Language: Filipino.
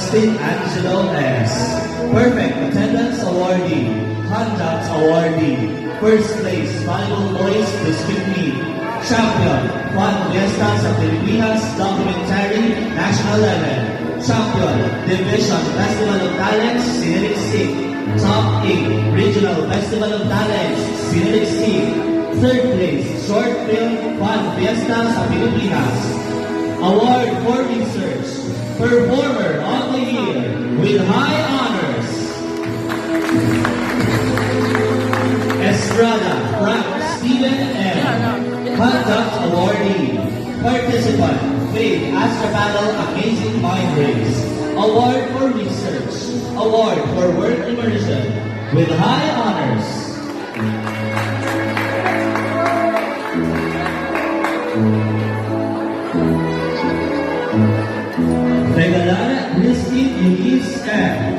Justin Angelo S. Perfect Attendance Awardee, Conduct Awardee, First Place Volleyball Boys District League, Champion, Juan Fiesta sa Pilipinas Documentary National Level, Champion, Division Festival of Talents, Scenic Stick, Top 8, Regional Festival of Talents, Scenic Stick, Third Place, Short Film, Juan Fiesta sa Pilipinas, Award for Research, Performer of the Year with high honors, Estrada Frank Steven M. Conduct Awardee, Participant, Faith Astropanel Amazing Mind Race, Award for Research, Award for Work Immersion with high honors, Regalada Christine Eunice M.